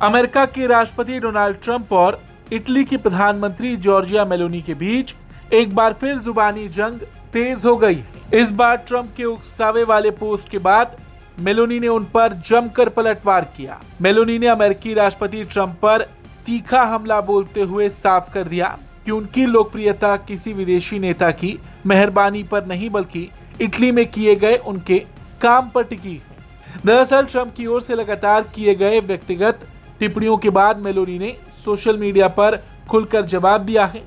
America के राष्ट्रपति Donald Trump और इटली की प्रधानमंत्री जॉर्जिया मेलोनी के बीच एक बार फिर जुबानी जंग तेज हो गई। इस बार ट्रंप के उकसावे वाले पोस्ट के बाद मेलोनी ने उन पर जमकर पलटवार किया। मेलोनी ने अमेरिकी राष्ट्रपति ट्रंप पर तीखा हमला बोलते हुए साफ कर दिया कि उनकी लोकप्रियता किसी विदेशी नेता की मेहरबानी पर नहीं बल्कि इटली में किए गए उनके काम पर टिकी है। दरअसल ट्रंप की ओर से लगातार किए गए व्यक्तिगत टिप्पणियों के बाद मेलोनी ने सोशल मीडिया पर खुलकर जवाब दिया है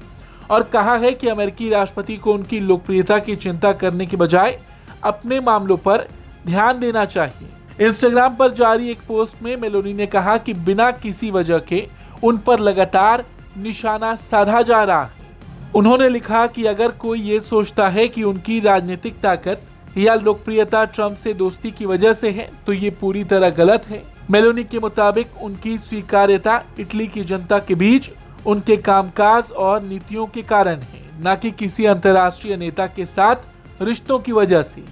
और कहा है कि अमेरिकी राष्ट्रपति को उनकी लोकप्रियता की चिंता करने के बजाय अपने मामलों पर ध्यान देना चाहिए। इंस्टाग्राम पर जारी एक पोस्ट में मेलोनी ने कहा कि बिना किसी वजह के उन पर लगातार निशाना साधा जा रहा है। उन्होंने लिखा कि अगर कोई ये सोचता है कि उनकी राजनीतिक ताकत या लोकप्रियता ट्रंप से दोस्ती की वजह से है तो ये पूरी तरह गलत है। मेलोनी के मुताबिक उनकी स्वीकार्यता इटली की जनता के बीच उनके कामकाज और नीतियों के कारण है, न कि किसी अंतर्राष्ट्रीय नेता के साथ रिश्तों की वजह से।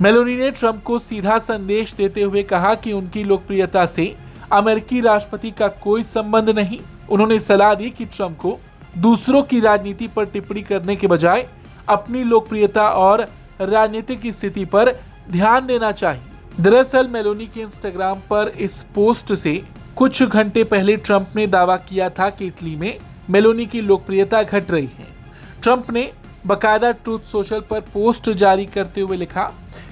मेलोनी ने ट्रंप को सीधा संदेश देते हुए कहा कि उनकी लोकप्रियता से अमेरिकी राष्ट्रपति का कोई संबंध नहीं। उन्होंने सलाह दी कि ट्रंप को दूसरों की राजनीति पर टिप्पणी करने के बजाय अपनी लोकप्रियता और राजनीतिक स्थिति पर ध्यान देना चाहिए। दरअसल मेलोनी के इंस्टाग्राम पर इस पोस्ट से कुछ घंटे पहले ट्रंप ने दावा किया था कि इटली में मेलोनी की लोकप्रियता घट रही है। ट्रंप ने बकायदा ट्रूथ सोशल पर पोस्ट जारी करते हुए लिखा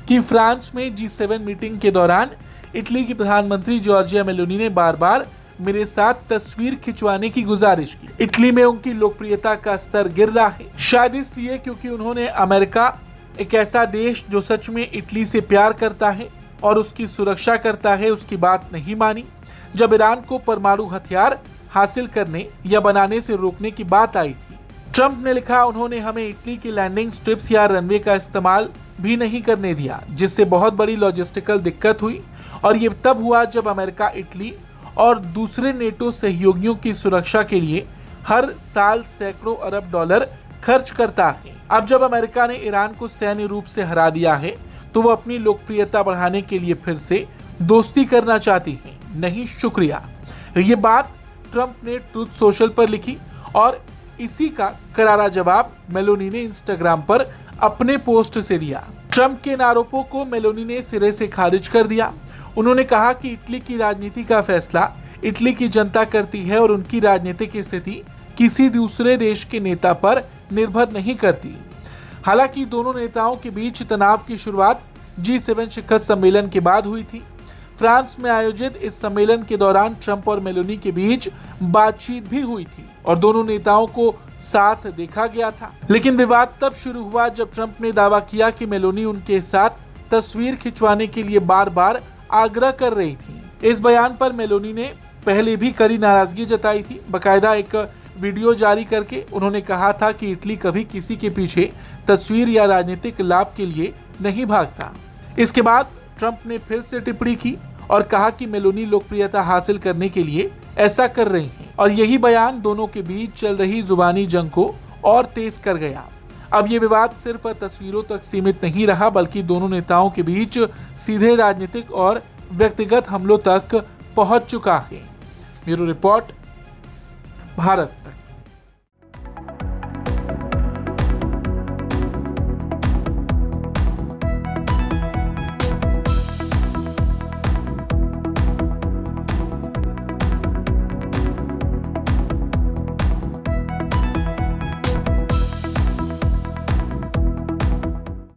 कि फ्रांस में G7 मीटिंग के दौरान इटली की प्रधानमंत्री जॉर्जिया मेलोनी ने बार बार मेरे साथ तस्वीर खिंचवाने की गुजारिश की। इटली में उनकी लोकप्रियता का स्तर गिर रहा है, शायद इसलिए क्योंकि उन्होंने अमेरिका, एक ऐसा देश जो सच में इटली से प्यार करता है और उसकी सुरक्षा करता है, उसकी बात नहीं मानी जब ईरान को परमाणु हथियार हासिल करने या बनाने से रोकने की बात आई थी। ट्रंप ने लिखा, उन्होंने हमें इटली की लैंडिंग स्ट्रिप्स या रनवे का इस्तेमाल भी नहीं करने दिया, जिससे बहुत बड़ी लॉजिस्टिकल दिक्कत हुई और ये तब हुआ जब अमेरिका इटली और दूसरे नेटो सहयोगियों की सुरक्षा के लिए हर साल सैकड़ों अरब डॉलर खर्च करता है। अब जब अमेरिका ने ईरान को सैन्य रूप से हरा दिया है तो वो अपनी लोकप्रियता बढ़ाने के लिए फिर से दोस्ती करना चाहती है, नहीं शुक्रिया। ये बात ट्रंप ने ट्रूथ सोशल पर लिखी और इसी का करारा जवाब मेलोनी ने इंस्टाग्राम पर अपने पोस्ट से दिया। ट्रंप के इन आरोपों को मेलोनी ने सिरे से खारिज कर दिया। उन्होंने कहा कि इटली की राजनीति का फैसला इटली की जनता करती है और उनकी राजनीतिक स्थिति किसी दूसरे देश के नेता पर निर्भर नहीं करती। हालांकि दोनों नेताओं के बीच तनाव की शुरुआत G7 शिखर सम्मेलन के बाद हुई थी। फ्रांस में आयोजित इस सम्मेलन के दौरान ट्रंप और मेलोनी के बीच बातचीत भी हुई थी और दोनों नेताओं को साथ देखा गया था। लेकिन विवाद तब शुरू हुआ जब ट्रंप ने दावा किया कि मेलोनी उनके साथ तस्वीर खिंचवाने के लिए बार बार आग्रह कर रही थी। इस बयान पर मेलोनी ने पहले भी कड़ी नाराजगी जताई थी। बकायदा एक वीडियो जारी करके उन्होंने कहा था कि इटली कभी किसी के पीछे तस्वीर या राजनीतिक लाभ के लिए नहीं भागता। इसके बाद ट्रंप ने फिर से टिप्पणी की और कहा कि मेलोनी लोकप्रियता हासिल करने के लिए ऐसा कर रही हैं और यही बयान दोनों के बीच चल रही जुबानी जंग को और तेज कर गया। अब ये विवाद सिर्फ तस्वीरों तक सीमित नहीं रहा बल्कि दोनों नेताओं के बीच सीधे राजनीतिक और व्यक्तिगत हमलों तक पहुंच चुका है। ब्यूरो रिपोर्ट, भारत तक।